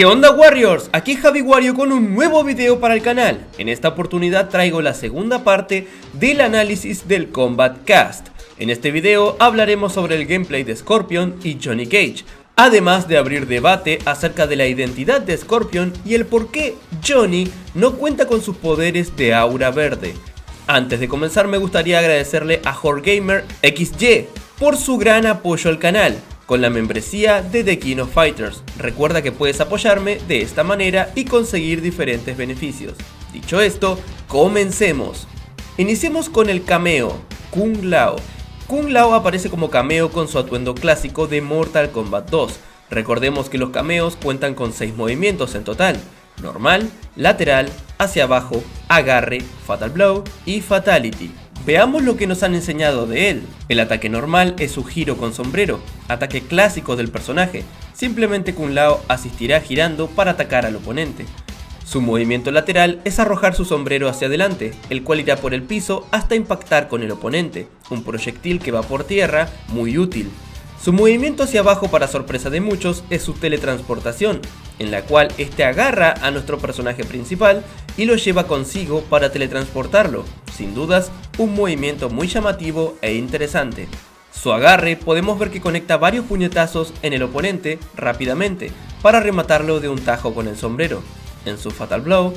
¿Qué onda Warriors? Aquí Javi Wario con un nuevo video para el canal. En esta oportunidad traigo la segunda parte del análisis del Combat Cast. En este video hablaremos sobre el gameplay de Scorpion y Johnny Cage, además de abrir debate acerca de la identidad de Scorpion y el por qué Johnny no cuenta con sus poderes de aura verde. Antes de comenzar me gustaría agradecerle a Horgamer XY por su gran apoyo al canal con la membresía de The King of Fighters. Recuerda que puedes apoyarme de esta manera y conseguir diferentes beneficios. Dicho esto, comencemos. Iniciemos con el cameo, Kung Lao. Kung Lao aparece como cameo con su atuendo clásico de Mortal Kombat 2. Recordemos que los cameos cuentan con 6 movimientos en total: normal, lateral, hacia abajo, agarre, fatal blow y fatality. Veamos lo que nos han enseñado de él. El ataque normal es su giro con sombrero, ataque clásico del personaje. Simplemente Kung Lao asistirá girando para atacar al oponente. Su movimiento lateral es arrojar su sombrero hacia adelante, el cual irá por el piso hasta impactar con el oponente, un proyectil que va por tierra, muy útil. Su movimiento hacia abajo, para sorpresa de muchos, es su teletransportación, en la cual este agarra a nuestro personaje principal y lo lleva consigo para teletransportarlo. Sin dudas, un movimiento muy llamativo e interesante. Su agarre podemos ver que conecta varios puñetazos en el oponente rápidamente para rematarlo de un tajo con el sombrero. En su fatal blow,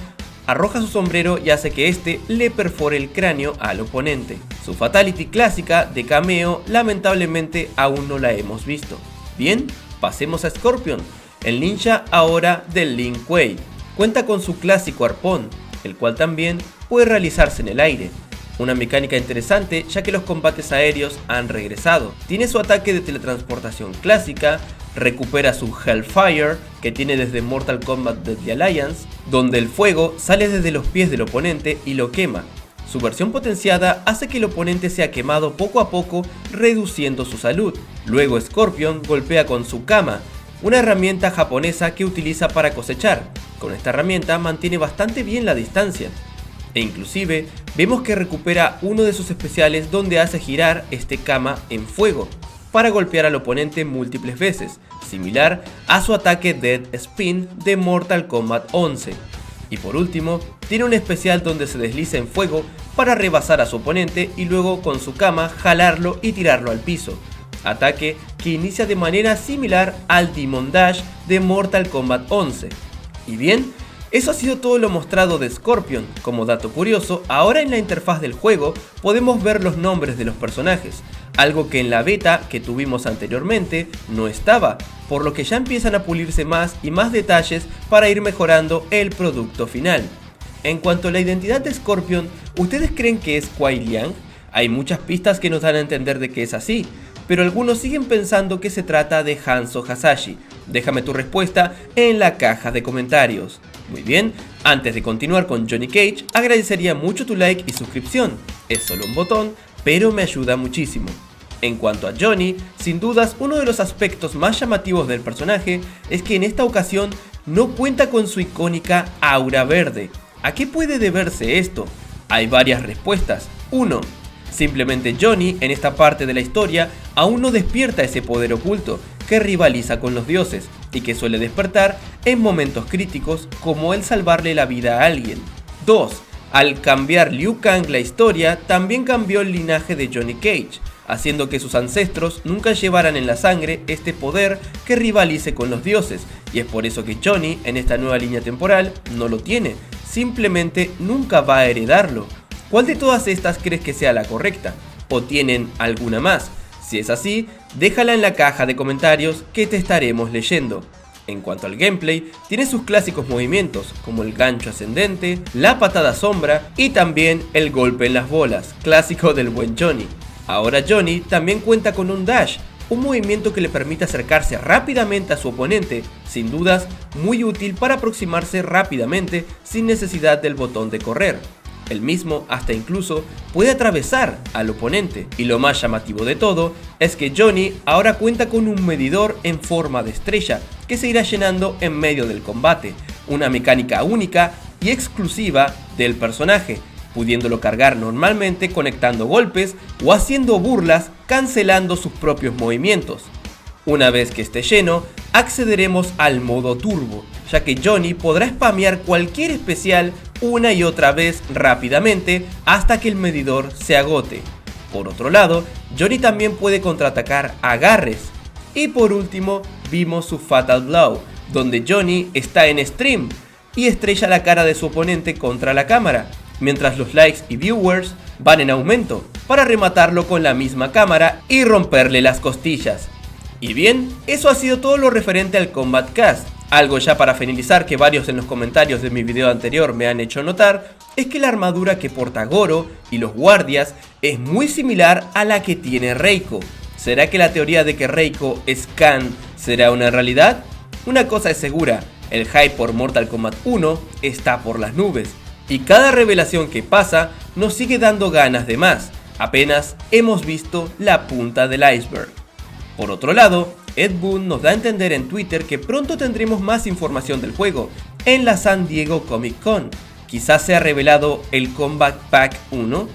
arroja su sombrero y hace que este le perfore el cráneo al oponente. Su fatality clásica de cameo lamentablemente aún no la hemos visto. Bien, pasemos a Scorpion, el ninja ahora del Lin Kuei. Cuenta con su clásico arpón, el cual también puede realizarse en el aire. Una mecánica interesante ya que los combates aéreos han regresado. Tiene su ataque de teletransportación clásica, recupera su Hellfire que tiene desde Mortal Kombat de The Alliance, donde el fuego sale desde los pies del oponente y lo quema. Su versión potenciada hace que el oponente sea quemado poco a poco, reduciendo su salud. Luego Scorpion golpea con su Kama, una herramienta japonesa que utiliza para cosechar. Con esta herramienta mantiene bastante bien la distancia. E inclusive vemos que recupera uno de sus especiales donde hace girar este Kama en fuego para golpear al oponente múltiples veces, similar a su ataque Dead Spin de Mortal Kombat 11. Y por último, tiene un especial donde se desliza en fuego para rebasar a su oponente y luego con su Kama jalarlo y tirarlo al piso. Ataque que inicia de manera similar al Demon Dash de Mortal Kombat 11. Y bien, eso ha sido todo lo mostrado de Scorpion. Como dato curioso, ahora en la interfaz del juego podemos ver los nombres de los personajes, algo que en la beta que tuvimos anteriormente no estaba, por lo que ya empiezan a pulirse más y más detalles para ir mejorando el producto final. En cuanto a la identidad de Scorpion, ¿ustedes creen que es Kuai Liang? Hay muchas pistas que nos dan a entender de que es así, pero algunos siguen pensando que se trata de Hanzo Hasashi. Déjame tu respuesta en la caja de comentarios. Muy bien, antes de continuar con Johnny Cage, agradecería mucho tu like y suscripción. Es solo un botón, pero me ayuda muchísimo. En cuanto a Johnny, sin dudas uno de los aspectos más llamativos del personaje es que en esta ocasión no cuenta con su icónica aura verde. ¿A qué puede deberse esto? Hay varias respuestas. 1. Simplemente Johnny en esta parte de la historia aún no despierta ese poder oculto que rivaliza con los dioses y que suele despertar en momentos críticos, como el salvarle la vida a alguien. 2. Al cambiar Liu Kang la historia, también cambió el linaje de Johnny Cage, haciendo que sus ancestros nunca llevaran en la sangre este poder que rivalice con los dioses, y es por eso que Johnny en esta nueva línea temporal no lo tiene, simplemente nunca va a heredarlo. ¿Cuál de todas estas crees que sea la correcta? ¿O tienen alguna más? Si es así, déjala en la caja de comentarios que te estaremos leyendo. En cuanto al gameplay, tiene sus clásicos movimientos, como el gancho ascendente, la patada sombra y también el golpe en las bolas, clásico del buen Johnny. Ahora Johnny también cuenta con un dash, un movimiento que le permite acercarse rápidamente a su oponente, sin dudas muy útil para aproximarse rápidamente sin necesidad del botón de correr. El mismo hasta incluso puede atravesar al oponente, y lo más llamativo de todo es que Johnny ahora cuenta con un medidor en forma de estrella que se irá llenando en medio del combate, una mecánica única y exclusiva del personaje, pudiéndolo cargar normalmente conectando golpes o haciendo burlas cancelando sus propios movimientos. Una vez que esté lleno, accederemos al modo turbo, ya que Johnny podrá spamear cualquier especial una y otra vez rápidamente hasta que el medidor se agote. Por otro lado, Johnny también puede contraatacar agarres. Y por último, vimos su Fatal Blow, donde Johnny está en stream y estrella la cara de su oponente contra la cámara, mientras los likes y viewers van en aumento, para rematarlo con la misma cámara y romperle las costillas. Y bien, eso ha sido todo lo referente al Kombat Cast. Algo ya para finalizar que varios en los comentarios de mi video anterior me han hecho notar, es que la armadura que porta Goro y los guardias es muy similar a la que tiene Reiko. ¿Será que la teoría de que Reiko es Khan será una realidad? Una cosa es segura, el hype por Mortal Kombat 1 está por las nubes, y cada revelación que pasa nos sigue dando ganas de más, apenas hemos visto la punta del iceberg. Por otro lado, Ed Boon nos da a entender en Twitter que pronto tendremos más información del juego en la San Diego Comic Con. Quizás sea revelado el Combat Pack 1,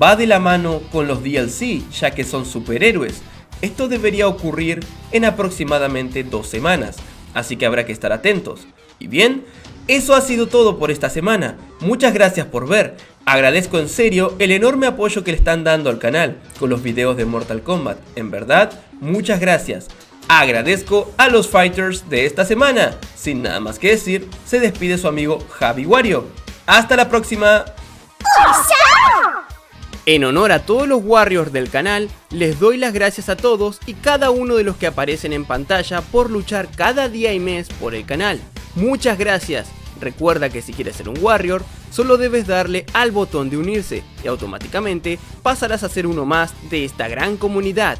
va de la mano con los DLC ya que son superhéroes. Esto debería ocurrir en aproximadamente 2 semanas, así que habrá que estar atentos. Y bien, eso ha sido todo por esta semana. Muchas gracias por ver. Agradezco en serio el enorme apoyo que le están dando al canal con los videos de Mortal Kombat. En verdad, muchas gracias. Agradezco a los fighters de esta semana. Sin nada más que decir, se despide su amigo Javi Wario. Hasta la próxima. En honor a todos los Warriors del canal, les doy las gracias a todos y cada uno de los que aparecen en pantalla por luchar cada día y mes por el canal. Muchas gracias. Recuerda que si quieres ser un Warrior, solo debes darle al botón de unirse y automáticamente pasarás a ser uno más de esta gran comunidad.